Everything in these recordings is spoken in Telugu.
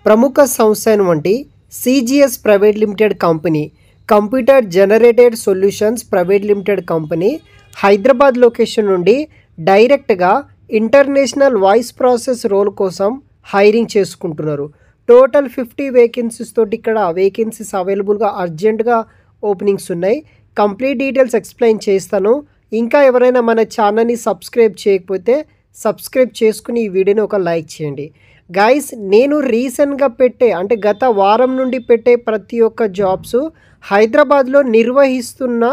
ప్రముఖ సంస్థ అయినటువంటి CGS private limited company computer generated solutions private limited company Hyderabad location నుండి డైరెక్ట్గా ఇంటర్నేషనల్ వాయిస్ ప్రాసెస్ రోల్ కోసం హైరింగ్ చేసుకుంటున్నారు. టోటల్ 50 వేకెన్సీస్ తోటి ఇక్కడ వేకెన్సీస్ అవైలబుల్గా అర్జెంటుగా ఓపెనింగ్స్ ఉన్నాయి. కంప్లీట్ డీటెయిల్స్ ఎక్స్ప్లెయిన్ చేస్తాను. ఇంకా ఎవరైనా మన ఛానల్ని సబ్స్క్రైబ్ చేయకపోతే సబ్స్క్రైబ్ చేసుకుని ఈ వీడియోని ఒక లైక్ చేయండి. గైస్, నేను రీసెంట్గా అంటే గత వారం నుండి పెట్టే ప్రతి ఒక్క జాబ్స్ హైదరాబాద్లో నిర్వహిస్తున్న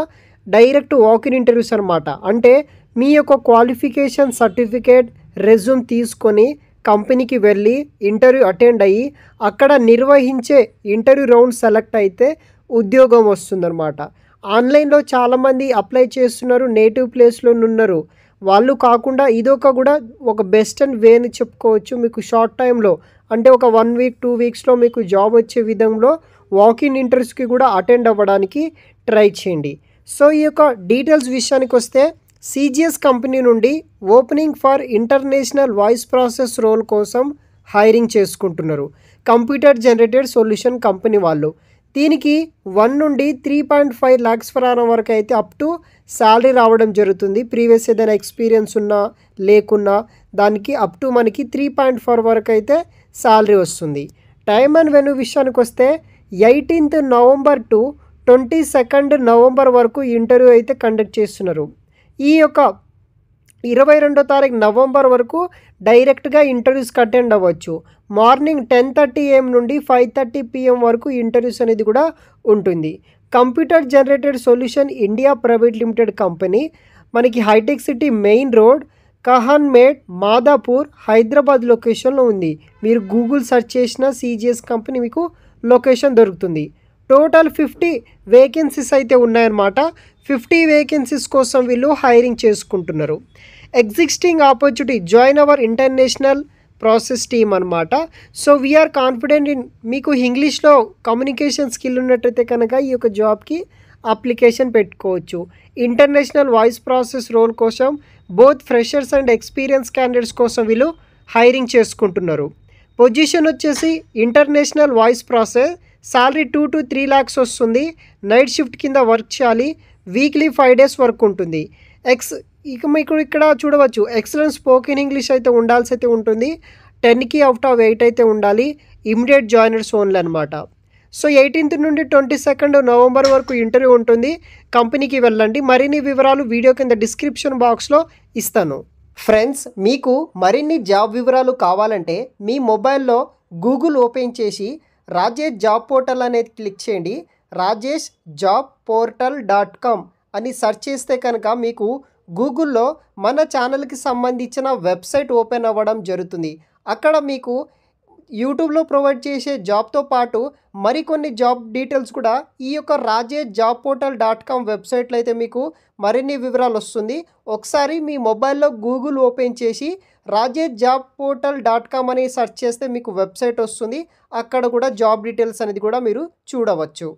డైరెక్ట్ వాకిన్ ఇంటర్వ్యూస్ అనమాట. అంటే మీ యొక్క క్వాలిఫికేషన్ సర్టిఫికేట్ రెజ్యూమ్ తీసుకొని కంపెనీకి వెళ్ళి ఇంటర్వ్యూ అటెండ్ అయ్యి అక్కడ నిర్వహించే ఇంటర్వ్యూ రౌండ్ సెలెక్ట్ అయితే ఉద్యోగం వస్తుందన్నమాట. ఆన్లైన్లో చాలామంది అప్లై చేస్తున్నారు, నేటివ్ ప్లేస్లో ఉన్నారు. వాళ్ళు కాకుండా ఇదొక కూడా ఒక బెస్ట్ అండ్ వే అని చెప్పుకోవచ్చు. మీకు షార్ట్ టైంలో అంటే ఒక 1 వీక్ 2 వీక్స్లో మీకు జాబ్ వచ్చే విధంలో వాకిన్ ఇంటర్వ్యూస్కి కూడా అటెండ్ అవ్వడానికి ట్రై చేయండి. సో ఈ యొక్క డీటెయిల్స్ విషయానికి వస్తే సిజిఎస్ కంపెనీ నుండి opening for international voice process role కోసం హైరింగ్ చేసుకుంటున్నారు. కంప్యూటర్ జనరేటెడ్ సొల్యూషన్ కంపెనీ వాళ్ళు. దీనికి 1 నుండి 3.5 lakhs per annum వరకు అయితే అప్ టు శాలరీ రావడం జరుగుతుంది. ప్రీవియస్ ఏదైనా ఎక్స్పీరియన్స్ ఉన్నా లేకున్నా దానికి అప్ టు మనకి 3.4 వరకు అయితే శాలరీ వస్తుంది. టైమ్ అండ్ వెన్యూ విషయానికి వస్తే 18th November to 22nd November వరకు ఇంటర్వ్యూ అయితే కండక్ట్ చేస్తున్నారు. ఈ యొక్క 22వ నవంబర్ వరకు డైరెక్ట్గా ఇంటర్వ్యూస్కి అటెండ్ అవ్వచ్చు. మార్నింగ్ 10:30 AM నుండి 5:30 PM వరకు ఇంటర్వ్యూస్ అనేది కూడా ఉంటుంది. Computer generated solution India private limited company మనకి hitech city main road, Khanamet, Madhapur, Hyderabad లొకేషన్లో ఉంది. మీరు గూగుల్ సెర్చ్ చేసిన సిజిఎస్ కంపెనీ మీకు లొకేషన్ దొరుకుతుంది. టోటల్ 50 వేకెన్సీస్ అయితే ఉన్నాయన్నమాట. 50 వేకెన్సీస్ కోసం వీళ్ళు హైరింగ్ చేసుకుంటున్నారు. Existing opportunity join our international process team అనమాట. సో వీఆర్ కాన్ఫిడెంట్ ఇన్ మీకు ఇంగ్లీష్లో కమ్యూనికేషన్ స్కిల్ ఉన్నట్టయితే కనుక ఈ యొక్క జాబ్కి అప్లికేషన్ పెట్టుకోవచ్చు. ఇంటర్నేషనల్ వాయిస్ ప్రాసెస్ రోల్ కోసం both freshers and experience candidates కోసం వీళ్ళు హైరింగ్ చేసుకుంటున్నారు. పొజిషన్ వచ్చేసి international voice process. Salary 2 to 3 lakhs వస్తుంది. నైట్ షిఫ్ట్ కింద వర్క్ చేయాలి. వీక్లీ 5 days వర్క్ ఉంటుంది. ఇక మీకు ఇక్కడ చూడవచ్చు ఎక్సలెంట్ స్పోకెన్ ఇంగ్లీష్ అయితే ఉండాల్సి అయితే ఉంటుంది. 10కి అవుట్ ఆఫ్ 8 అయితే ఉండాలి. ఇమ్మీడియట్ జాయినర్స్ ఓన్లీ అనమాట. సో 18th నుండి 22nd November వరకు ఇంటర్వ్యూ ఉంటుంది. కంపెనీకి వెళ్ళండి. మరిన్ని వివరాలు వీడియో కింద డిస్క్రిప్షన్ బాక్స్లో ఇస్తాను. ఫ్రెండ్స్, మీకు మరిన్ని జాబ్ వివరాలు కావాలంటే మీ మొబైల్లో గూగుల్ ఓపెన్ చేసి రాజేష్ జాబ్ పోర్టల్ అనేది క్లిక్ చేయండి. rajeshjobportal.com అని సెర్చ్ చేస్తే కనుక మీకు గూగుల్లో మన ఛానల్కి సంబంధించిన వెబ్సైట్ ఓపెన్ అవ్వడం జరుగుతుంది. అక్కడ మీకు యూట్యూబ్లో ప్రొవైడ్ చేసే జాబ్తో పాటు మరికొన్ని జాబ్ డీటెయిల్స్ కూడా ఈ యొక్క rajeshjobportal.com వెబ్సైట్లో అయితే మీకు మరిన్ని వివరాలు వస్తుంది. ఒకసారి మీ మొబైల్లో గూగుల్ ఓపెన్ చేసి rajeshjobportal.com అని సెర్చ్ చేస్తే మీకు వెబ్సైట్ వస్తుంది. అక్కడ కూడా జాబ్ డీటెయిల్స్ అనేది కూడా మీరు చూడవచ్చు.